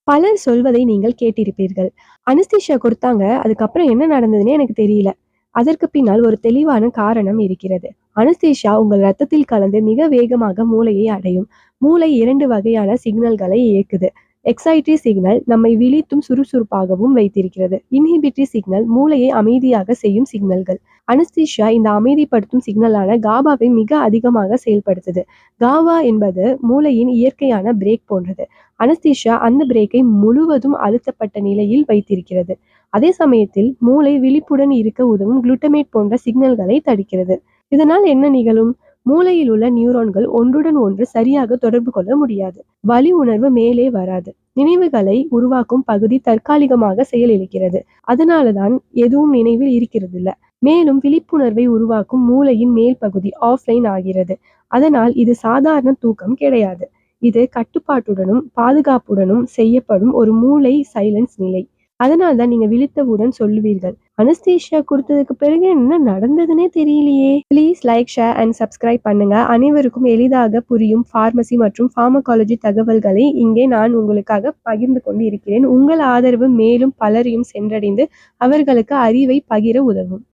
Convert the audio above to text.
பலர் சொல்வதை நீங்கள் கேட்டிருப்பீர்கள். அனஸ்தீசியா குடுத்தாங்க. அதுக்கப்புறம் என்ன நடந்ததுன்னே எனக்கு தெரியல. அதற்கு பின்னால் ஒரு தெளிவான காரணம் இருக்கிறது. அனஸ்தீசியா உங்கள் ரத்தத்தில் கலந்து மிக வேகமாக மூளையை அடையும். மூளை 2 வகையான சிக்னல்களை இயக்குது. எக்ஸைட்டரி சிக்னல் நம்மை விழித்தும் சுறுசுறுப்பாகவும் வைத்திருக்கிறது. இன்ஹிபிட்டரி சிக்னல் மூளையை அமைதியாக செய்யும் சிக்னல்கள். அனஸ்தீசியா இந்த அமைதிப்படுத்தும் சிக்னலான காபாவை மிக அதிகமாக செயல்படுத்துது. காபா என்பது மூளையின் இயற்கையான பிரேக் போன்றது. அனஸ்தீசியா அந்த பிரேக்கை முழுவதும் அழுத்தப்பட்ட நிலையில் வைத்திருக்கிறது. அதே சமயத்தில் மூளை விழிப்புடன் இருக்க உதவும் குளுட்டமேட் போன்ற சிக்னல்களை தடுக்கிறது. இதனால் என்ன நிகழும்? மூளையில் உள்ள நியூரான்கள் ஒன்றுடன் ஒன்று சரியாக தொடர்பு கொள்ள முடியாது. வலி உணர்வு மேலே வராது. நினைவுகளை உருவாக்கும் பகுதி தற்காலிகமாக செயலிழக்கிறது. அதனாலதான் எதுவும் நினைவில் இருக்கிறதில்ல. மேலும் விழிப்புணர்வை உருவாக்கும் மூளையின் மேல் பகுதி ஆஃப்லைன் ஆகிறது. அதனால் இது சாதாரண தூக்கம் கிடையாது. இது கட்டுப்பாட்டுடனும் பாதுகாப்புடனும் செய்யப்படும் ஒரு மூளை சைலன்ஸ் நிலை. அதனால்தான் நீங்க விழித்தவுடன் சொல்லுவீர்கள், அனஸ்தீசியா குடுத்ததுக்கு பிறகு என்ன நடந்ததுன்னே தெரியலையே. Please like, share and subscribe பண்ணுங்க. அனைவருக்கும் எளிதாக புரியும் பார்மசி மற்றும் பார்மகாலஜி தகவல்களை இங்கே நான் உங்களுக்காக பகிர்ந்து கொண்டு இருக்கிறேன். உங்கள் ஆதரவு மேலும் பலரையும் சென்றடைந்து அவர்களுக்கு அறிவை பகிர உதவும்.